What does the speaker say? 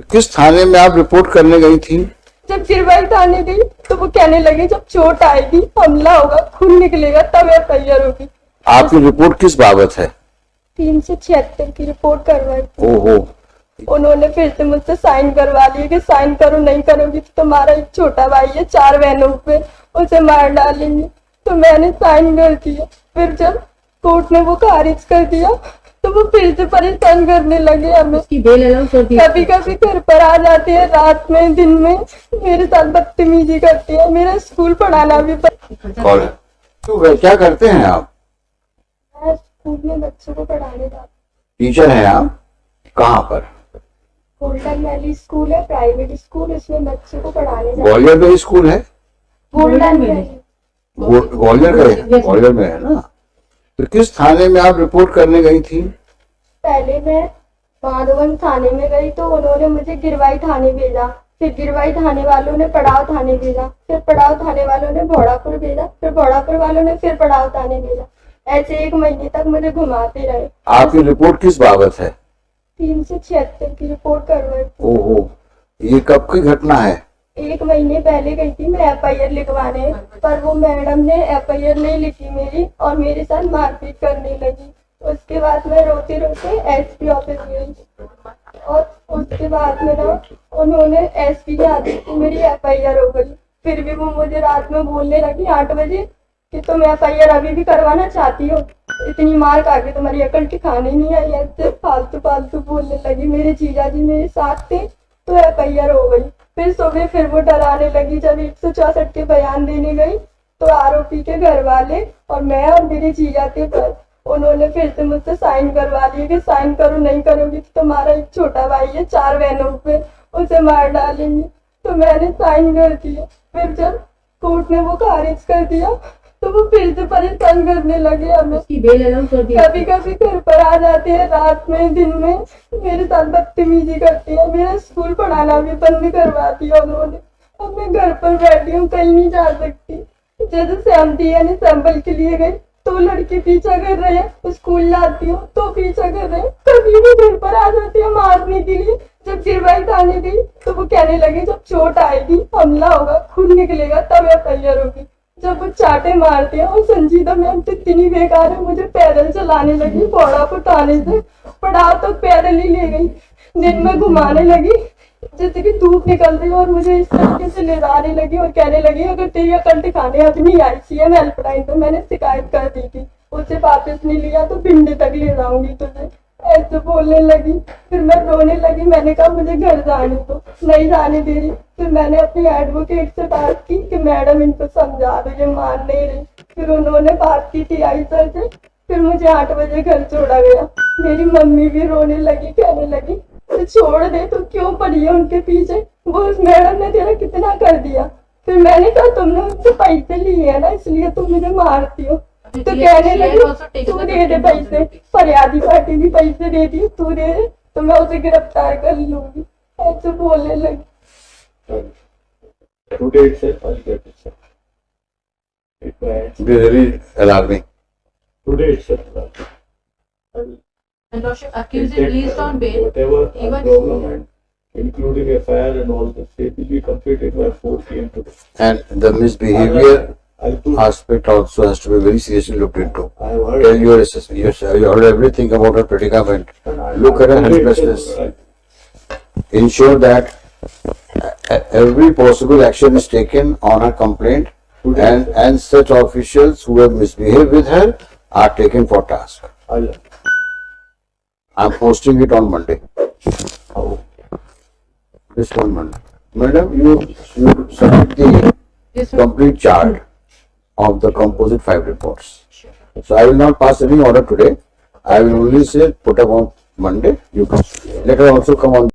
किस थाने में आप रिपोर्ट करने गई थी? जब गिरवाई थाने गई तो वो कहने लगे जब चोट आएगी, हमला होगा, खून निकलेगा तब एफआईआर होगी। आपकी रिपोर्ट किस बाबत है? 376 की रिपोर्ट करवाई। ओहो। उन्होंने फिर से मुझसे साइन करवा लिए कि साइन करो, नहीं करोगी तो तुम्हारा एक छोटा भाई है 4 बहनों पे, उसे मार डालेंगे। तो मैंने साइन कर दिया। फिर जब कोर्ट ने वो खारिज कर दिया तो वो फिर से परेशान करने लगे हमें। कभी कभी घर पर आ जाते हैं रात में, दिन में मेरे साथ बदतमीजी करते हैं। मेरा स्कूल पढ़ाना भी तो क्या करते हैं आप? मैं स्कूल में बच्चों को पढ़ाने जाती। टीचर हैं आप? कहाँ पर? गोल्डन वैली स्कूल है, प्राइवेट स्कूल, इसमें बच्चों को पढ़ाने जाती। ग्वालियर में स्कूल है? गोल्डन वैली ग्वालियर में है ना। तो किस थाने में आप रिपोर्ट करने गई थी? पहले मैं माधवन थाने में गई तो उन्होंने मुझे गिरवाई थाने भेजा। फिर गिरवाई थाने वालों ने पड़ाव थाने भेजा। फिर पड़ाव थाने वालों ने भोड़ापुर भेजा। फिर भोड़ापुर वालों ने फिर पड़ाव थाने भेजा। ऐसे 1 महीने तक मुझे घुमाते रहे। आपकी रिपोर्ट किस बाबत है? 376 की रिपोर्ट करवाई। ओहो, ये कब की घटना है? 1 महीने पहले गई थी मैं एफआईआर लिखवाने, पर वो मैडम ने एफआईआर नहीं लिखी मेरी और मेरे साथ मारपीट करने लगी। उसके बाद मैं रोते रोते एसपी ऑफिस गई और उसके बाद में ना उन्होंने एसपी के आदेश से मेरी एफआईआर हो गई। फिर भी वो मुझे रात में बोलने लगी 8 बजे कि तुम एफआईआर अभी भी करवाना चाहती हो, इतनी मार खा के तुम्हारी अकल ठिकाने नहीं आई। ऐसे फालतू फालतू बोलने लगी। मेरे जीजा जी मेरे साथ थे तो एफआईआर हो गई। फिर सुबह फिर वो डराने लगी। जब 164 के बयान देने गई तो आरोपी के घर वाले और मैं और मेरे जीजा थे पर उन्होंने फिर से मुझसे साइन करवा लिए कि साइन करो, नहीं करोगी तो तुम्हारा एक छोटा भाई है 4 बहनों पे, उसे मार डालेंगे। तो मैंने साइन कर दिया। फिर जब कोर्ट ने वो खारिज कर दिया तो वो फिर से परेशान करने लगे हमें। कभी कभी घर पर आ जाते हैं रात में, दिन में मेरे साथ बदतमीजी करते हैं। मेरा स्कूल पढ़ाना भी बंद करवा दिया उन्होंने। अब मैं घर पर बैठी हूँ, कहीं नहीं जा सकती। जैसे सहमति यानी सैंपल के लिए गई तो लड़के पीछा कर रहे हैं, स्कूल जाती हूँ तो पीछा कर रहे हैं। कभी भी घर पर आ जाते हैं मारने के लिए। जब गिरवाई थाने गई तो वो कहने लगे जब चोट आएगी, हमला होगा, खून निकलेगा तब एफआईआर होगी। जब वो चाटे मारते हैं और संजीदा मैम तो इतनी बेकार है, मुझे पैदल चलाने लगी। भोड़ापुर थाने से पड़ाव तो पैदल ही ले गई। दिन में घुमाने लगी जैसे कि धूप निकल रही और मुझे इस तरीके से ले जाने लगी और कहने लगी अगर तेरी अकल ठिकाने अपनी आई सीएम हेल्पलाइन पर मैंने शिकायत कर दी थी, उसे वापस नहीं लिया तो भिंडी तक ले जाऊंगी तुझे, ऐसे बोलने लगी। फिर मैं रोने लगी। मैंने कहा मुझे घर जाने दो, नहीं जाने दे रही। फिर मैंने अपनी एडवोकेट से बात की कि मैडम इनको समझा दो, ये मान नहीं रही। फिर उन्होंने बात की टीआई सर से। फिर मुझे 8 बजे घर छोड़ा गया। मेरी मम्मी भी रोने लगी, कहने लगी तो छोड़ दे, तो क्यों पड़ी है उनके पीछे, वो उस मैडम ने तेरा कितना कर दिया। फिर मैंने कहा तुमने उनसे पैसे लिए है ना, इसलिए तुम मुझे मारती हो। तो कहने लगी तू दे दे पैसे, फरियादी पार्टी भी पैसे दे दी, तू दे दे तो मैं उसे गिरफ्तार कर लूंगी, ऐसे बोलने लगी। Very alarming. Today itself. And Lordship accused is released on bail. Whatever Even problem and including FIR and all the state will be completed by 4 p.m. today. And the misbehavior aspect also has to be very seriously looked into. I have heard. Tell your assessment. You heard everything about her predicament. Look at her helplessness. Ensure that every possible action is taken on her complaint, and such officials who have misbehaved with her are taken for task. I'm posting it on Monday. This one Monday. Madam, you submit the complete chart of the composite 5 reports. So I will not pass any order today. I will only say put up on Monday. You come. Let her also come on.